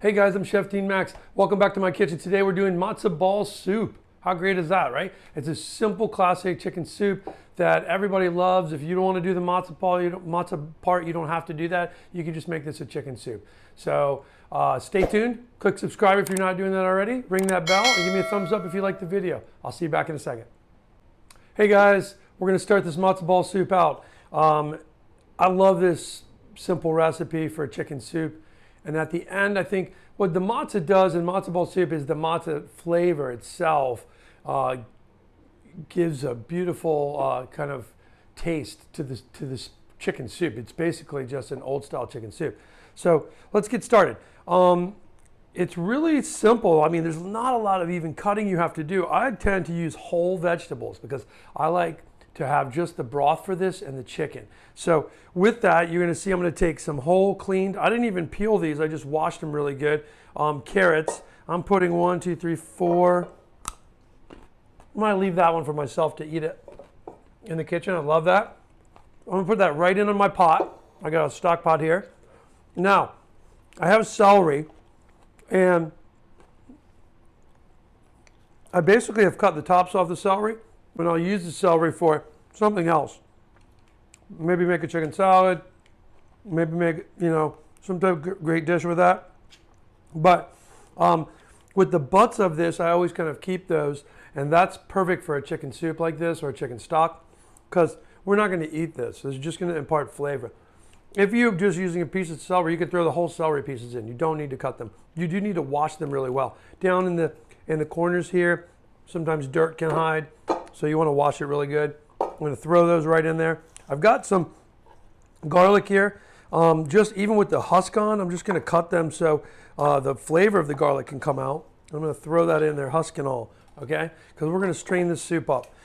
Hey guys, I'm Chef Dean Max. Welcome back to my kitchen. Today we're doing matzo ball soup. How great is that, right? It's a simple classic chicken soup that everybody loves. If you don't want to do the matzo ball, matzo part, you don't have to do that. You can just make this a chicken soup. So stay tuned. Click subscribe if you're not doing that already. Ring that bell and give me a thumbs up if you like the video. I'll see you back in a second. Hey guys, we're going to start this matzo ball soup out. I love this simple recipe for a chicken soup. And at the end, I think what the matzo does in matzo ball soup is the matzo flavor itself gives a beautiful kind of taste to this chicken soup. It's basically just an old style chicken soup. So let's get started. It's really simple. I mean, there's not a lot of even cutting you have to do. I tend to use whole vegetables because I like to have just the broth for this and the chicken. So with that, you're gonna see I'm gonna take some whole cleaned, I didn't even peel these, I just washed them really good. Carrots, I'm putting 1, 2, 3, 4. I'm gonna leave that one for myself to eat it in the kitchen. I love that. I'm gonna put that right in my pot. I got a stock pot here. Now, I have celery, and I basically have cut the tops off the celery, but I'll use the celery for something else. Maybe make a chicken salad, maybe make, some type of great dish with that. But with the butts of this, I always kind of keep those, and that's perfect for a chicken soup like this or a chicken stock, because we're not going to eat this. It's just going to impart flavor. If you're just using a piece of celery, you can throw the whole celery pieces in. You don't need to cut them. You do need to wash them really well. Down in the corners here, sometimes dirt can hide, so you want to wash it really good. I'm going to throw those right in there. I've got some garlic here. Just even with the husk on, I'm just going to cut them so the flavor of the garlic can come out. I'm going to throw that in there, husk and all, okay? Because we're going to strain this soup up.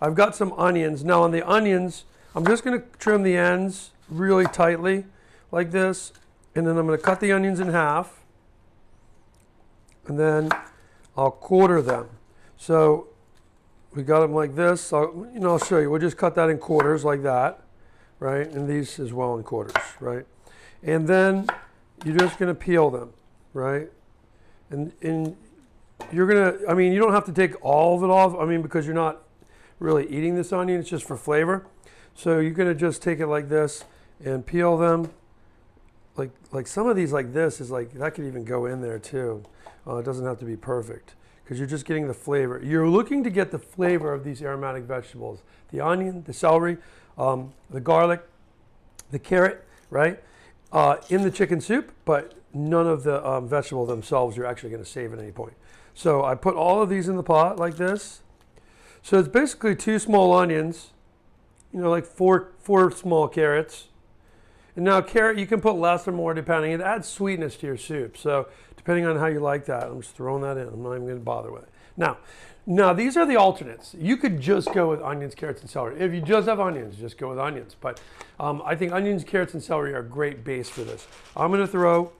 I've got some onions. Now on the onions, I'm just going to trim the ends really tightly like this, and then I'm going to cut the onions in half, and then I'll quarter them. So we got them like this. I'll show you. We'll just cut that in quarters like that, right? And these as well in quarters, right? And then you're just going to peel them, right? And you're going to, you don't have to take all of it off, because you're not really eating this onion. It's just for flavor. So you're going to just take it like this and peel them. Like some of these like this is like, that could even go in there too. It doesn't have to be perfect, because you're just getting the flavor. You're looking to get the flavor of these aromatic vegetables. The onion, the celery, the garlic, the carrot, right? In the chicken soup, but none of the vegetable themselves you're actually gonna save at any point. So I put all of these in the pot like this. So it's basically 2 small onions, like four small carrots. And now carrot, you can put less or more depending. It adds sweetness to your soup. So depending on how you like that, I'm just throwing that in. I'm not even going to bother with it. Now these are the alternates. You could just go with onions, carrots, and celery. If you just have onions, just go with onions. But I think onions, carrots, and celery are a great base for this. I'm going to throw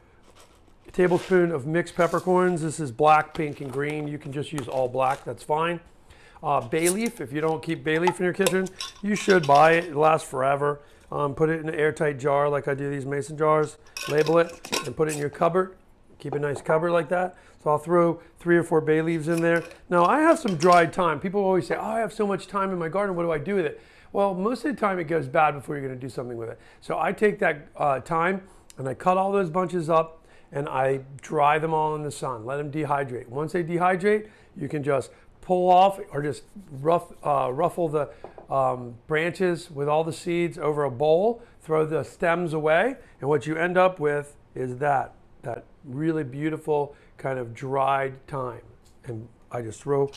a tablespoon of mixed peppercorns. This is black, pink, and green. You can just use all black. That's fine. Bay leaf. If you don't keep bay leaf in your kitchen, you should buy it. It lasts forever. Put it in an airtight jar like I do these mason jars. Label it and put it in your cupboard. Keep a nice cupboard like that. So I'll throw 3 or 4 bay leaves in there. Now I have some dried thyme. People always say, oh, I have so much thyme in my garden. What do I do with it? Well, most of the time it goes bad before you're going to do something with it. So I take that thyme and I cut all those bunches up and I dry them all in the sun. Let them dehydrate. Once they dehydrate, you can just pull off or just ruffle the branches with all the seeds over a bowl, throw the stems away, and what you end up with is that really beautiful kind of dried thyme. And I just throw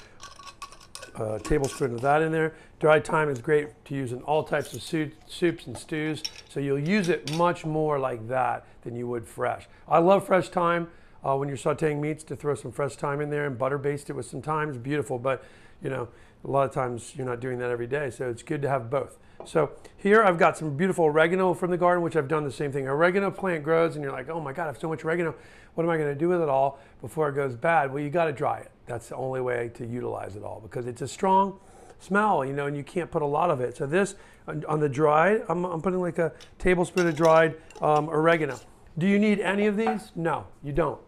a tablespoon of that in there. Dried thyme is great to use in all types of soups and stews, so you'll use it much more like that than you would fresh. I love fresh thyme. When you're sauteing meats, to throw some fresh thyme in there and butter baste it with some thyme is beautiful, but a lot of times you're not doing that every day, so it's good to have both. So here I've got some beautiful oregano from the garden, which I've done the same thing. Oregano plant grows and you're like, oh my God, I have so much oregano. What am I going to do with it all before it goes bad? Well, you got to dry it. That's the only way to utilize it all, because it's a strong smell, and you can't put a lot of it. So this, on the dried, I'm putting like a tablespoon of dried oregano. Do you need any of these? No, you don't.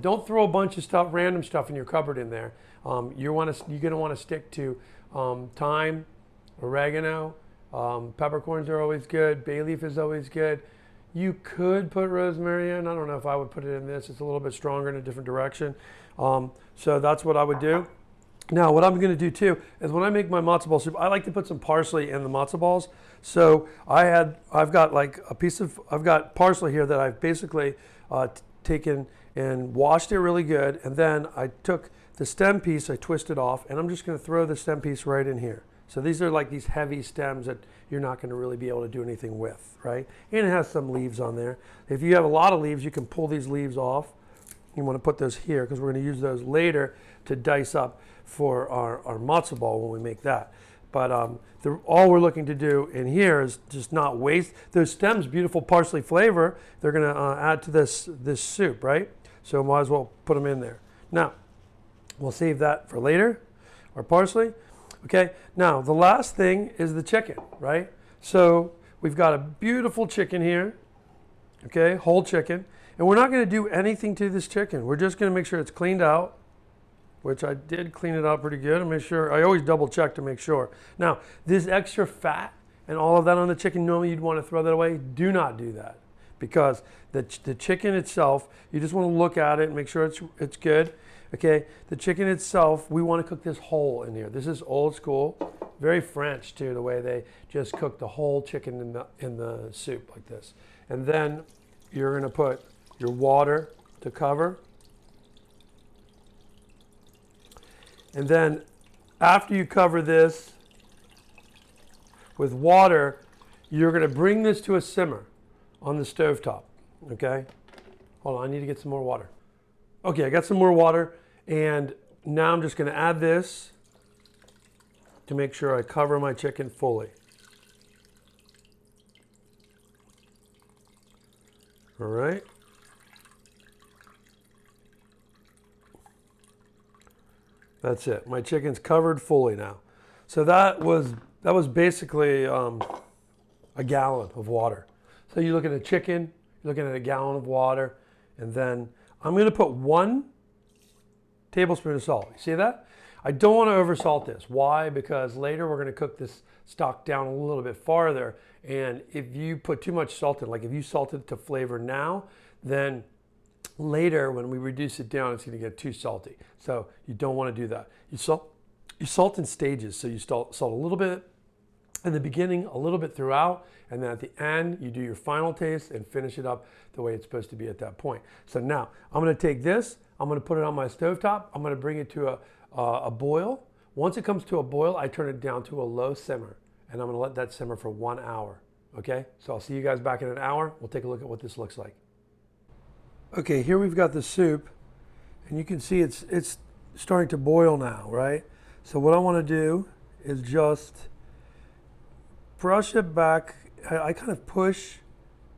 Don't throw a bunch of stuff, random stuff in your cupboard in there. You're going to want to stick to thyme, oregano, peppercorns are always good, bay leaf is always good. You could put rosemary in. I don't know if I would put it in this. It's a little bit stronger in a different direction. So that's what I would do. Now, what I'm going to do too is when I make my matzo ball soup, I like to put some parsley in the matzo balls. So I've got like I've got parsley here that I've basically taken and washed it really good. And then I took the stem piece, I twisted off, and I'm just going to throw the stem piece right in here. So these are like these heavy stems that you're not going to really be able to do anything with, right? And it has some leaves on there. If you have a lot of leaves, you can pull these leaves off. You want to put those here because we're going to use those later to dice up for our matzo ball when we make that. But all we're looking to do in here is just not waste those stems. Beautiful parsley flavor. They're going to add to this soup, right? So might as well put them in there. Now, we'll save that for later, our parsley. Okay, now the last thing is the chicken, right? So we've got a beautiful chicken here, okay, whole chicken. And we're not going to do anything to this chicken. We're just going to make sure it's cleaned out, which I did clean it out pretty good and make sure, I always double check to make sure. Now, this extra fat and all of that on the chicken, normally you'd want to throw that away. Do not do that because the chicken itself, you just want to look at it and make sure it's good. Okay, the chicken itself, we want to cook this whole in here. This is old school, very French too, the way they just cook the whole chicken in the soup like this. And then you're going to put your water to cover. And then after you cover this with water, you're going to bring this to a simmer on the stovetop. Okay, hold on, I need to get some more water. Okay, I got some more water. And now I'm just going to add this to make sure I cover my chicken fully. All right. That's it. My chicken's covered fully now. So that was basically a gallon of water. So you look at a chicken, you're looking at a gallon of water, and then I'm going to put 1 tablespoon of salt. You see that? I don't want to oversalt this. Why? Because later we're going to cook this stock down a little bit farther. And if you put too much salt in, like if you salt it to flavor now, then later when we reduce it down, it's going to get too salty. So you don't want to do that. You salt in stages. So you salt a little bit in the beginning, a little bit throughout, and then at the end, you do your final taste and finish it up the way it's supposed to be at that point. So now I'm going to take this, I'm going to put it on my stovetop. I'm going to bring it to a boil. Once it comes to a boil, I turn it down to a low simmer, and I'm going to let that simmer for 1 hour. Okay, so I'll see you guys back in an hour. We'll take a look at what this looks like. Okay, here we've got the soup, and you can see it's starting to boil now, right? So what I want to do is just brush it back. I kind of push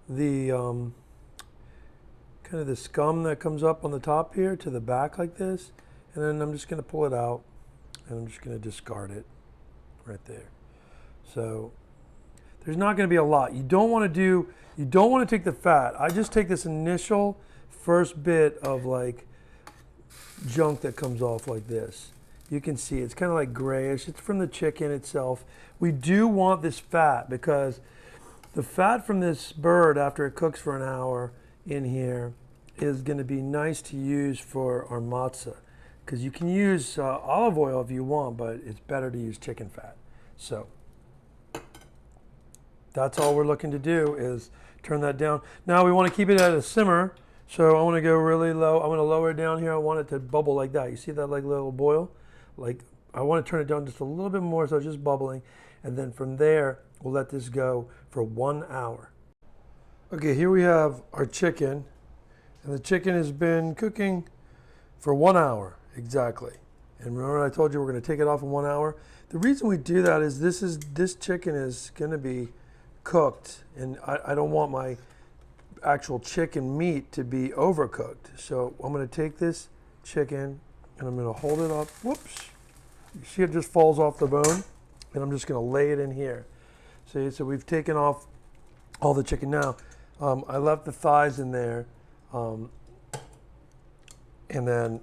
the kind of the scum that comes up on the top here to the back like this, and then I'm just going to pull it out, and I'm just going to discard it right there. So there's not going to be a lot. You don't want to take the fat. I just take this initial first bit of like junk that comes off like this. You can see it's kind of like grayish. It's from the chicken itself. We do want this fat because the fat from this bird after it cooks for an hour in here is going to be nice to use for our matzah, because you can use olive oil if you want, but it's better to use chicken fat. So that's all we're looking to do is turn that down. Now we want to keep it at a simmer, so I want to go really low. I want to lower it down here. I want it to bubble like that. You see that like little boil? Like I want to turn it down just a little bit more so it's just bubbling, and then from there we'll let this go for 1 hour. Okay, here we have our chicken, and the chicken has been cooking for 1 hour exactly. And remember I told you we're going to take it off in 1 hour? The reason we do that is this chicken is going to be cooked, and I don't want my actual chicken meat to be overcooked. So I'm going to take this chicken and I'm going to hold it up. Whoops. You see it just falls off the bone, and I'm just going to lay it in here. See, so we've taken off all the chicken. Now, I left the thighs in there, and then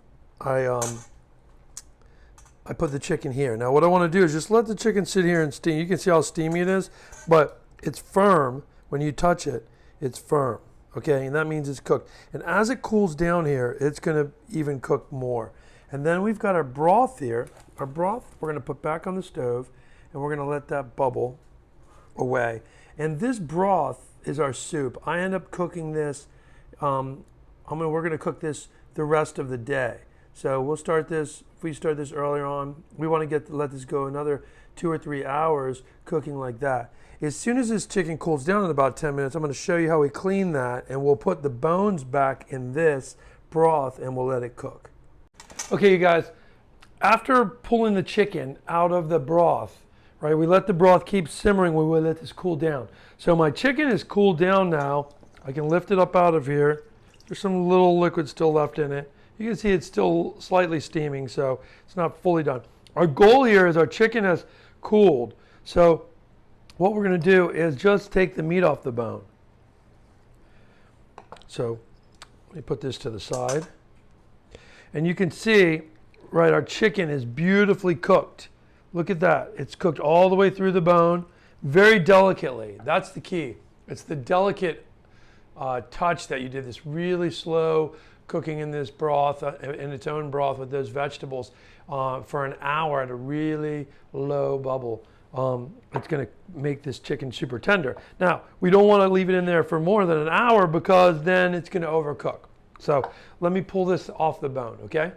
I put the chicken here. Now what I want to do is just let the chicken sit here and steam. You can see how steamy it is, but it's firm. When you touch it, it's firm, okay? And that means it's cooked. And as it cools down here, it's gonna even cook more. And then we've got our broth here. Our broth we're gonna put back on the stove, and we're gonna let that bubble away. And this broth is our soup. I end up cooking this, we're gonna cook this the rest of the day. So we'll start this, if we start this earlier on, we want to let this go another 2 or 3 hours cooking like that. As soon as this chicken cools down in about 10 minutes, I'm going to show you how we clean that, and we'll put the bones back in this broth and we'll let it cook. Okay, you guys, after pulling the chicken out of the broth, right, we let the broth keep simmering when we let this cool down. So my chicken is cooled down now. I can lift it up out of here. There's some little liquid still left in it. You can see it's still slightly steaming, so it's not fully done. Our goal here is our chicken has cooled. So what we're going to do is just take the meat off the bone. So let me put this to the side. And you can see, right, our chicken is beautifully cooked. Look at that. It's cooked all the way through the bone, very delicately. That's the key. It's the delicate touch that you did, this really slow cooking in this broth, in its own broth with those vegetables for an hour at a really low bubble. It's going to make this chicken super tender. Now, we don't want to leave it in there for more than an hour because then it's going to overcook. So let me pull this off the bone, okay?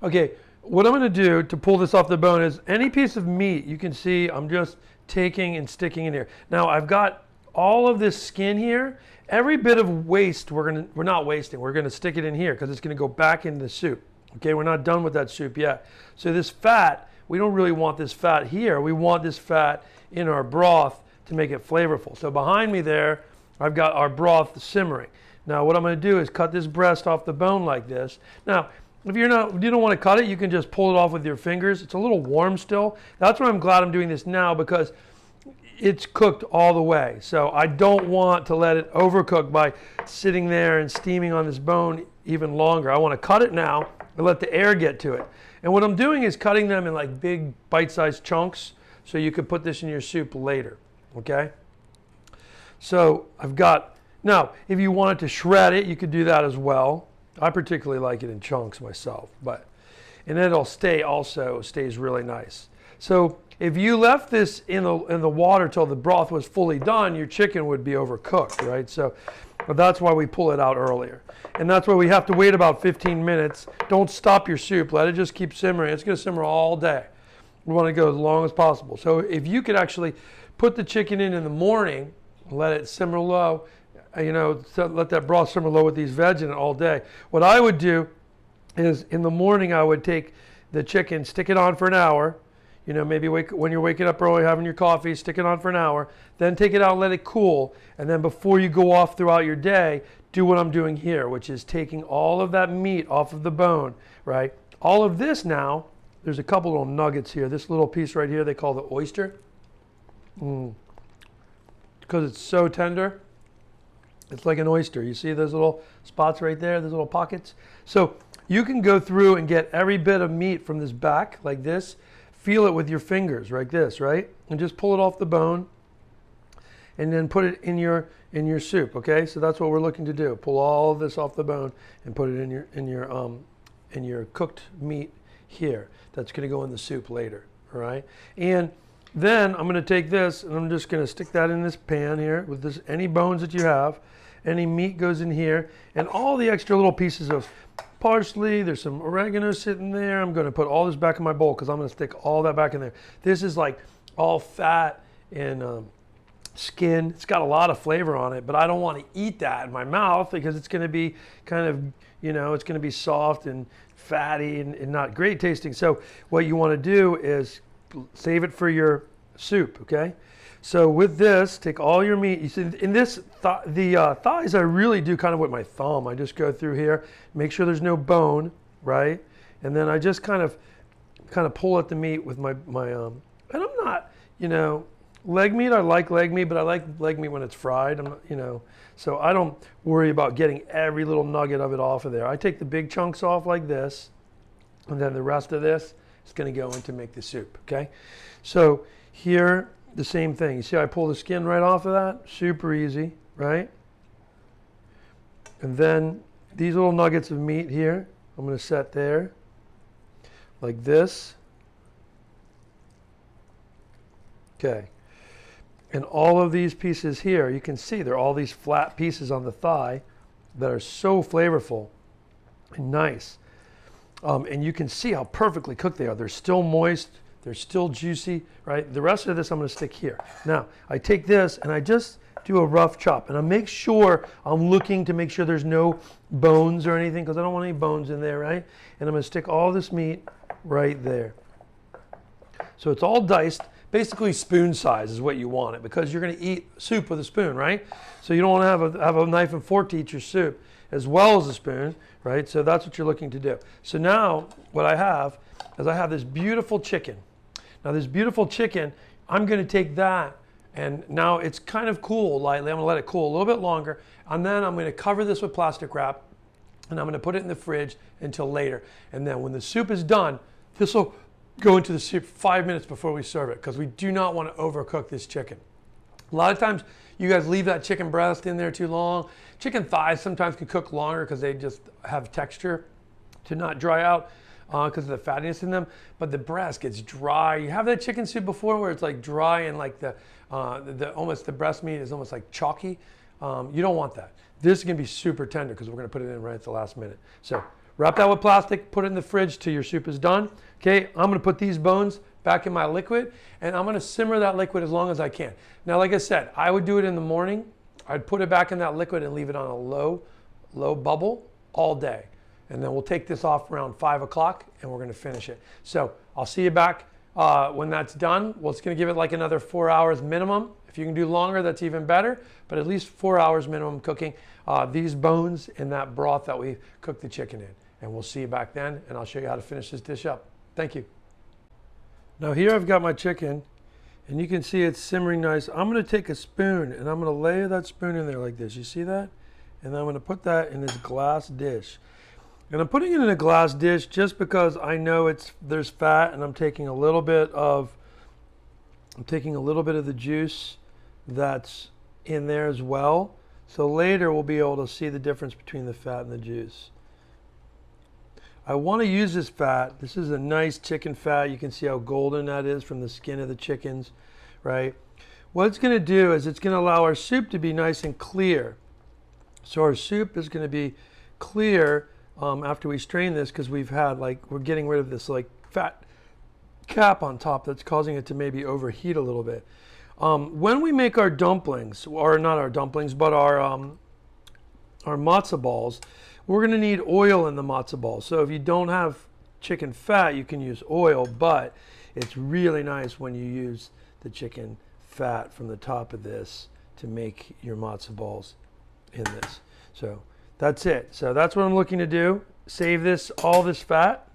Okay, what I'm going to do to pull this off the bone is any piece of meat, you can see I'm just taking and sticking in here. Now, I've got all of this skin here. Every bit of waste, we're not wasting. We're going to stick it in here because it's going to go back into the soup. Okay, we're not done with that soup yet. So this fat, we don't really want this fat here. We want this fat in our broth to make it flavorful. So behind me there, I've got our broth simmering. Now what I'm going to do is cut this breast off the bone like this. Now, if you don't want to cut it, you can just pull it off with your fingers. It's a little warm still. That's why I'm glad I'm doing this now, because it's cooked all the way. So I don't want to let it overcook by sitting there and steaming on this bone even longer. I want to cut it now and let the air get to it. And what I'm doing is cutting them in like big bite-sized chunks so you could put this in your soup later, okay? So I've got, now if you wanted to shred it, you could do that as well. I particularly like it in chunks myself, and it'll stays really nice. So if you left this in the water till the broth was fully done, your chicken would be overcooked, right? So that's why we pull it out earlier. And that's why we have to wait about 15 minutes. Don't stop your soup. Let it just keep simmering. It's going to simmer all day. We want to go as long as possible. So if you could actually put the chicken in the morning, let it simmer low, let that broth simmer low with these veg in it all day. What I would do is in the morning I would take the chicken, stick it on for an hour, maybe when you're waking up early, having your coffee, stick it on for an hour, then take it out, let it cool, and then before you go off throughout your day, do what I'm doing here, which is taking all of that meat off of the bone, right? All of this now, there's a couple little nuggets here. This little piece right here they call the oyster. Because it's so tender, it's like an oyster. You see those little spots right there, those little pockets? So you can go through and get every bit of meat from this back like this, feel it with your fingers like this, right? And just pull it off the bone and then put it in your soup, okay? So that's what we're looking to do. Pull all of this off the bone and put it in your cooked meat here. That's going to go in the soup later, all right? And then I'm going to take this and I'm just going to stick that in this pan here with this, any bones that you have, any meat goes in here, and all the extra little pieces of parsley, there's some oregano sitting there. I'm going to put all this back in my bowl because I'm going to stick all that back in there. This is like all fat and skin. It's got a lot of flavor on it, but I don't want to eat that in my mouth because it's going to be kind of, it's going to be soft and fatty and not great tasting. So what you want to do is save it for your soup, okay? So with this, take all your meat. You see, in this, the thighs, I really do kind of with my thumb. I just go through here, make sure there's no bone, right? And then I just kind of pull at the meat with my and I'm not, Leg meat, I like leg meat, but I like leg meat when it's fried. I'm not, so I don't worry about getting every little nugget of it off of there. I take the big chunks off like this, and then the rest of this is going to go in to make the soup, okay? So here, the same thing. You see how I pull the skin right off of that? Super easy, right? And then these little nuggets of meat here, I'm going to set there like this. Okay. And all of these pieces here, you can see there are all these flat pieces on the thigh that are so flavorful and nice. And you can see how perfectly cooked they are. They're still moist, they're still juicy, right? The rest of this I'm going to stick here. Now, I take this and I just do a rough chop, and I make sure I'm looking to make sure there's no bones or anything, because I don't want any bones in there, right? And I'm going to stick all this meat right there. So it's all diced. Basically spoon size is what you want it, because you're going to eat soup with a spoon, right? So you don't want to have a knife and fork to eat your soup as well as a spoon, right? So that's what you're looking to do. So now what I have is I have this beautiful chicken. Now this beautiful chicken, I'm going to take that, and now it's kind of cool lightly. I'm going to let it cool a little bit longer, and then I'm going to cover this with plastic wrap, and I'm going to put it in the fridge until later. And then when the soup is done, this will go into the soup 5 minutes before we serve it, because we do not want to overcook this chicken. A lot of times you guys leave that chicken breast in there too long. Chicken thighs sometimes can cook longer because they just have texture to not dry out because of the fattiness in them, but the breast gets dry. You have that chicken soup before where it's like dry and like almost the breast meat is almost like chalky. You don't want that. This is going to be super tender because we're going to put it in right at the last minute. So wrap that with plastic, put it in the fridge till your soup is done. Okay, I'm going to put these bones back in my liquid, and I'm going to simmer that liquid as long as I can. Now, like I said, I would do it in the morning. I'd put it back in that liquid and leave it on a low bubble all day. And then we'll take this off around 5 o'clock and we're going to finish it. So I'll see you back when that's done. Well, it's going to give it like another 4 hours minimum. If you can do longer, that's even better, but at least 4 hours minimum cooking these bones in that broth that we cooked the chicken in. And we'll see you back then, and I'll show you how to finish this dish up. Thank you. Now here I've got my chicken, and you can see it's simmering nice. I'm going to take a spoon, and I'm going to lay that spoon in there like this. You see that? And I'm going to put that in this glass dish. And I'm putting it in a glass dish just because I know there's fat, and I'm taking a little bit of the juice that's in there as well. So later we'll be able to see the difference between the fat and the juice. I want to use this fat. This is a nice chicken fat. You can see how golden that is from the skin of the chickens, right? What it's going to do is it's going to allow our soup to be nice and clear. So our soup is going to be clear after we strain this, because we're getting rid of this like fat cap on top that's causing it to maybe overheat a little bit. When we make our dumplings, or not our dumplings, but our matzo balls, we're going to need oil in the matzo ball. So if you don't have chicken fat, you can use oil, but it's really nice when you use the chicken fat from the top of this to make your matzo balls in this. So that's it. So that's what I'm looking to do. Save all this fat,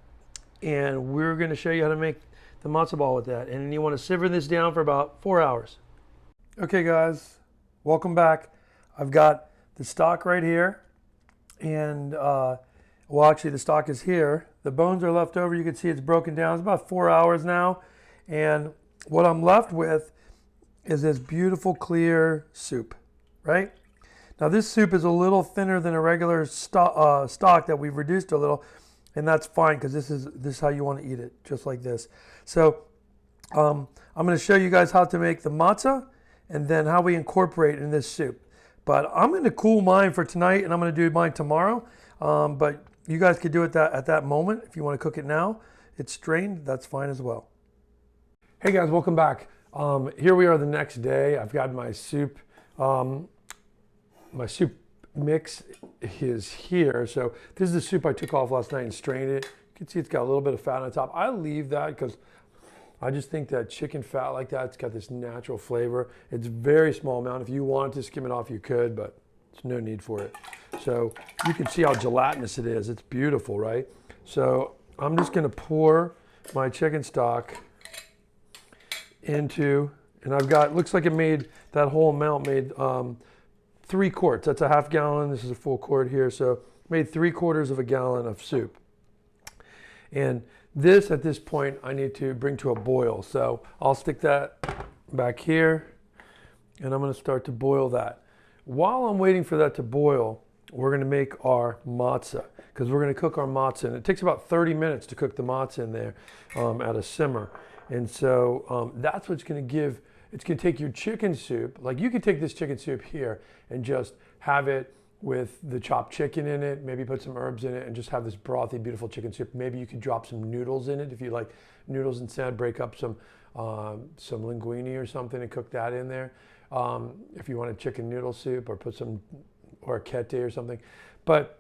and we're going to show you how to make the matzo ball with that. And you want to simmer this down for about 4 hours. Okay guys, welcome back. I've got the stock right here. And well, actually the stock is here. The bones are left over. You can see it's broken down. It's about 4 hours now. And what I'm left with is this beautiful clear soup, right? Now this soup is a little thinner than a regular stock that we've reduced a little, and that's fine, because this is how you want to eat it, just like this. So I'm going to show you guys how to make the matzah and then how we incorporate in this soup. But I'm going to cool mine for tonight, and I'm going to do mine tomorrow. But you guys could do it at that moment. If you want to cook it now, it's strained, that's fine as well. Hey guys, welcome back. Here we are the next day. I've got my soup. My soup mix is here. So this is the soup I took off last night and strained it. You can see it's got a little bit of fat on top. I leave that because I just think that chicken fat like that, it's got this natural flavor. It's a very small amount. If you wanted to skim it off, you could, but there's no need for it. So you can see how gelatinous it is. It's beautiful, right? So I'm just gonna pour my chicken stock into And I've got, looks like it made, that whole amount made 3 quarts. That's a half gallon. This is a full quart here. So made 3/4 of a gallon of soup. And this, at this point, I need to bring to a boil. So I'll stick that back here and I'm going to start to boil that. While I'm waiting for that to boil, we're going to make our matzah, because we're going to cook our matzah. And it takes about 30 minutes to cook the matzah in there at a simmer. And so that's what's going to give, it's going to take your chicken soup, like you could take this chicken soup here and just have it with the chopped chicken in it, maybe put some herbs in it and just have this brothy, beautiful chicken soup. Maybe you could drop some noodles in it if you like noodles instead, break up some linguine or something and cook that in there. If you want a chicken noodle soup, or put some, or a kete or something. But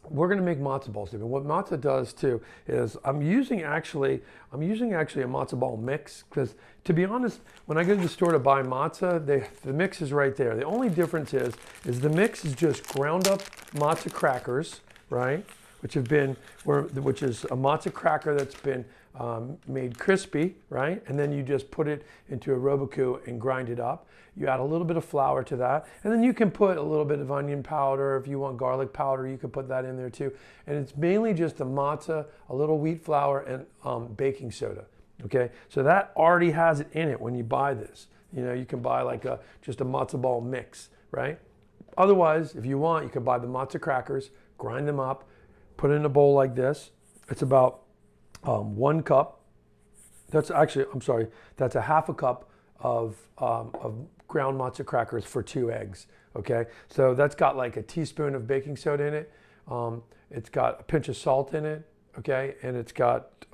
we're going to make matzo ball soup. And what matzo does too is I'm using actually a matzo ball mix, because to be honest, when I go to the store to buy matzo, the mix is right there. The only difference is the mix is just ground up matzo crackers, right? Which is a matzo cracker that's been made crispy, right? And then you just put it into a Roboku and grind it up. You add a little bit of flour to that, and then you can put a little bit of onion powder. If you want garlic powder, you can put that in there too. And it's mainly just the matzah, a little wheat flour, and baking soda. Okay, so that already has it in it when you buy this. You know, you can buy like just a matzo ball mix, right? Otherwise, if you want, you can buy the matzo crackers, grind them up, put it in a bowl like this. It's about 1 cup. That's actually, I'm sorry, that's a half a cup of ground matzo crackers for 2 eggs. Okay, so that's got like a teaspoon of baking soda in it. It's got a pinch of salt in it. Okay, and it's got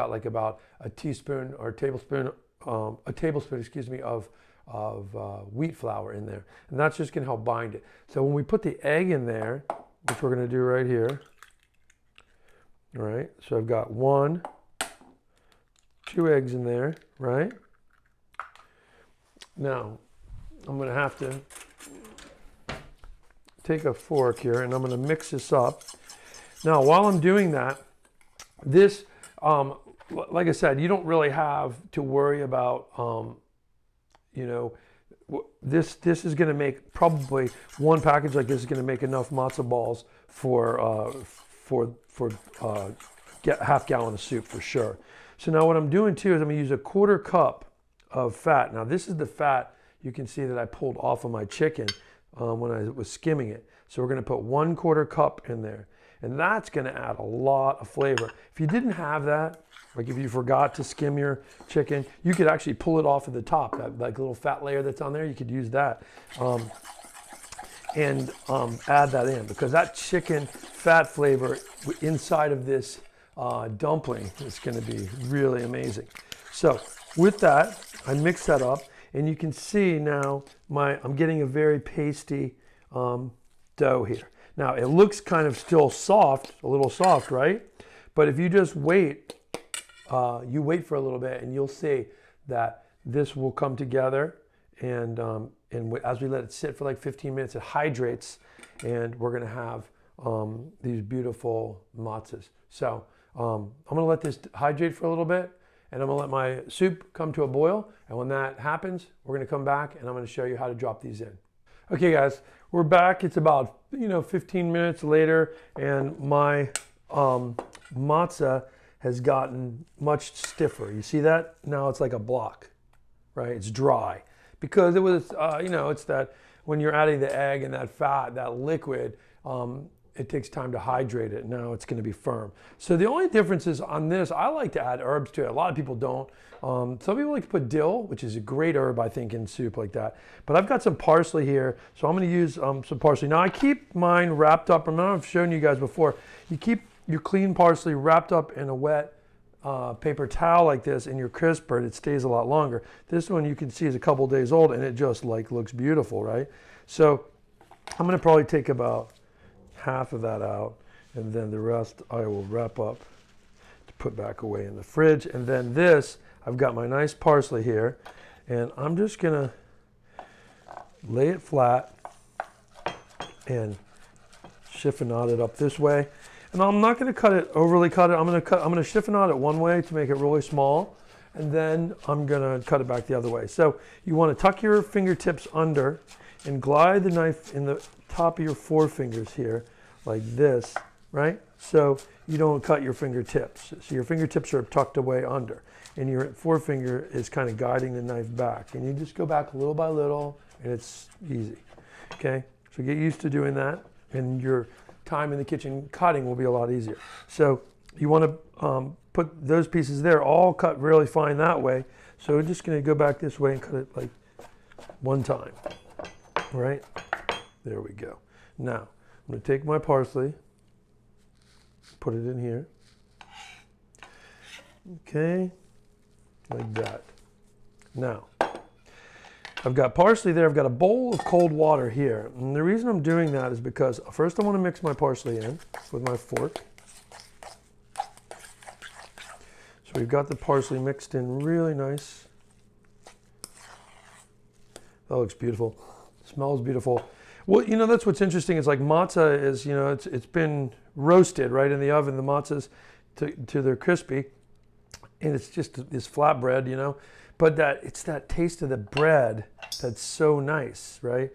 like about a teaspoon or a tablespoon, excuse me, of wheat flour in there, and that's just going to help bind it. So when we put the egg in there, which we're going to do right here. All right, so I've got 2 eggs in there, right? Now, I'm going to have to take a fork here and I'm going to mix this up. Now, while I'm doing that, this, like I said, you don't really have to worry about, you know, this is going to make, probably one package like this is going to make enough matzo balls for half gallon of soup for sure. So now what I'm doing too is I'm going to use a 1/4 cup of fat. Now this is the fat you can see that I pulled off of my chicken when I was skimming it. So we're going to put 1/4 cup in there, and that's going to add a lot of flavor. If you didn't have that, like if you forgot to skim your chicken, you could actually pull it off of the top, that like little fat layer that's on there. You could use that and add that in, because that chicken fat flavor inside of this dumpling is going to be really amazing. So with that, I mix that up, and you can see now I'm getting a very pasty dough here. Now it looks kind of still soft, a little soft, right? But if you just wait, you wait for a little bit, and you'll see that this will come together, and as we let it sit for like 15 minutes, it hydrates, and we're going to have these beautiful matzahs. So I'm going to let this hydrate for a little bit, and I'm going to let my soup come to a boil. And when that happens, we're going to come back, and I'm going to show you how to drop these in. Okay, guys, we're back. It's about 15 minutes later, and my matzah has gotten much stiffer. You see that? Now it's like a block, right? It's dry. Because it was, it's that when you're adding the egg and that fat, that liquid, it takes time to hydrate it. Now it's going to be firm. So the only difference is on this, I like to add herbs to it. A lot of people don't. Some people like to put dill, which is a great herb, I think, in soup like that. But I've got some parsley here, so I'm going to use some parsley. Now I keep mine wrapped up. I know I've shown you guys before. You keep your clean parsley wrapped up in a wet paper towel like this, and your crisper, and it stays a lot longer. This one you can see is a couple days old, and it just like looks beautiful, right? So I'm going to probably take about half of that out, and then the rest I will wrap up to put back away in the fridge. And then this, I've got my nice parsley here, and I'm just going to lay it flat and chiffonade it up this way. And I'm not going to overly cut it. I'm going to chiffonade it one way to make it really small, and then I'm gonna cut it back the other way. So you wanna tuck your fingertips under and glide the knife in the top of your forefingers here, like this, right? So you don't cut your fingertips. So your fingertips are tucked away under, and your forefinger is kind of guiding the knife back. And you just go back little by little, and it's easy, okay? So get used to doing that, and your time in the kitchen cutting will be a lot easier. So you want to put those pieces there, all cut really fine that way. So we're just going to go back this way and cut it like one time, right? There we go. Now, I'm going to take my parsley, put it in here. Okay, like that. Now, I've got parsley there. I've got a bowl of cold water here. And the reason I'm doing that is because first I want to mix my parsley in with my fork. So we've got the parsley mixed in really nice. That looks beautiful. Smells beautiful. Well, you know, that's what's interesting. It's like matzah is, you know, it's been roasted right in the oven. The matzahs to they're crispy, and it's just this flatbread, you know. But it's that taste of the bread that's so nice, right?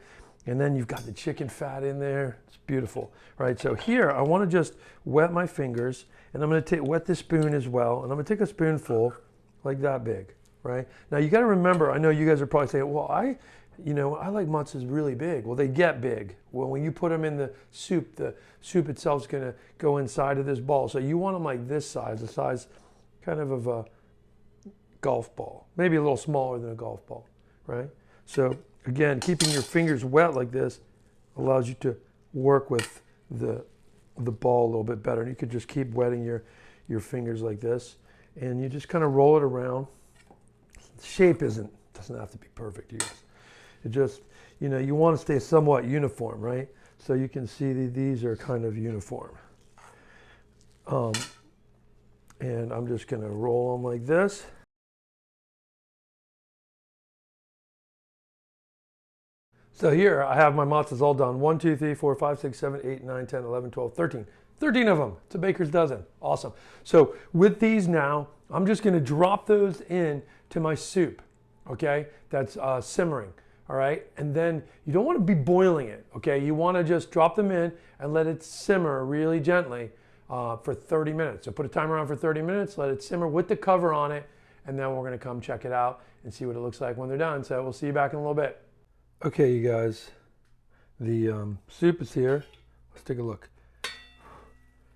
And then you've got the chicken fat in there. It's beautiful, right? So here I want to just wet my fingers, and I'm going to wet the spoon as well, and I'm going to take a spoonful like that big, right? Now you got to remember. I know you guys are probably saying, "Well, I like matzahs really big." Well, they get big. Well, when you put them in the soup itself is going to go inside of this ball. So you want them like this size, the size kind of a golf ball, maybe a little smaller than a golf ball, right? So again, keeping your fingers wet like this allows you to work with the ball a little bit better. And you could just keep wetting your fingers like this, and you just kind of roll it around. The shape doesn't have to be perfect, you guys. It just, you know, you want to stay somewhat uniform, right? So you can see these are kind of uniform. And I'm just going to roll them like this. So here I have my matzahs all done. 1, 2, 3, 4, 5, 6, 7, 8, 9, 10, 11, 12, 13. 13 of them. It's a baker's dozen. Awesome. So with these now, I'm just going to drop those in to my soup, okay? That's simmering, all right? And then you don't want to be boiling it, okay? You want to just drop them in and let it simmer really gently for 30 minutes. So put a timer on for 30 minutes, let it simmer with the cover on it, and then we're going to come check it out and see what it looks like when they're done. So we'll see you back in a little bit. Okay, you guys, the soup is here. Let's take a look.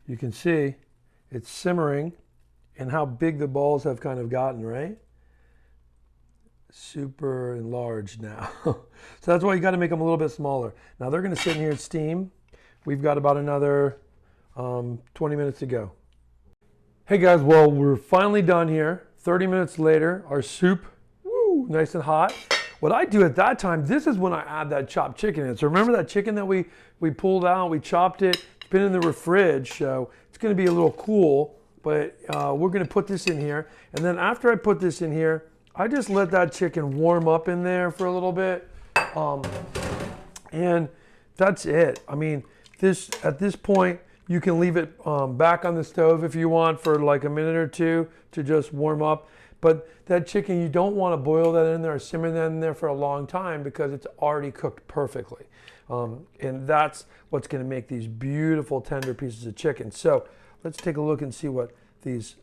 You can see it's simmering and how big the balls have kind of gotten, right? Super enlarged now. So that's why you got to make them a little bit smaller. Now they're going to sit in here and steam. We've got about another 20 minutes to go. Hey guys, well, we're finally done here. 30 minutes later, our soup, woo, nice and hot. What I do at that time, this is when I add that chopped chicken in. So remember that chicken that we pulled out, we chopped it, it's been in the fridge, so it's gonna be a little cool, but we're gonna put this in here. And then after I put this in here, I just let that chicken warm up in there for a little bit. And that's it. I mean, at this point, you can leave it back on the stove if you want for like a minute or two to just warm up. But that chicken, you don't want to boil that in there or simmer that in there for a long time because it's already cooked perfectly. And that's what's going to make these beautiful tender pieces of chicken. So let's take a look and see what these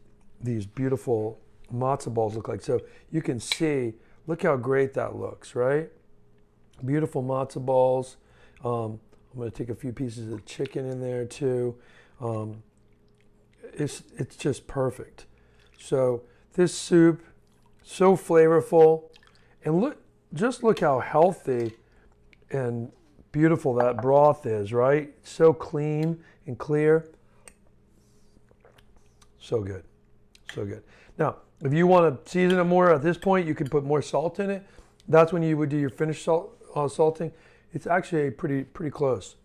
beautiful matzo balls look like. So you can see, look how great that looks, right? Beautiful matzo balls. I'm going to take a few pieces of chicken in there too. It's just perfect. So this soup, so flavorful, and just look how healthy and beautiful that broth is, right? So clean and clear. So good, so good. Now, if you want to season it more at this point, you can put more salt in it. That's when you would do your finished salting. It's actually pretty close.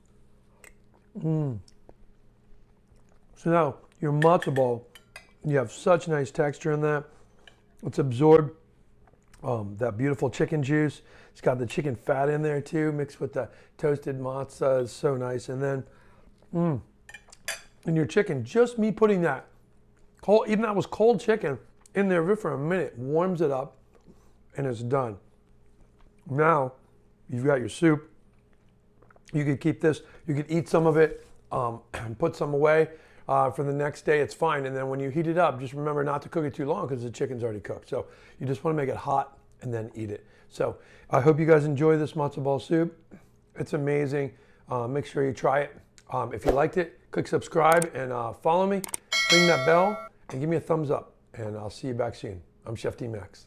So now your matzo ball, you have such nice texture in that. It's absorbed that beautiful chicken juice. It's got the chicken fat in there too, mixed with the toasted matzah. It's so nice. And then, and your chicken, just me putting that, even that was cold chicken, in there for a minute, warms it up, and it's done. Now, you've got your soup. You could keep this, you could eat some of it, and put some away for the next day, it's fine. And then when you heat it up, just remember not to cook it too long because the chicken's already cooked. So you just want to make it hot and then eat it. So I hope you guys enjoy this matzo ball soup. It's amazing. Make sure you try it. If you liked it, click subscribe and follow me. Ring that bell and give me a thumbs up. And I'll see you back soon. I'm Chef D Max.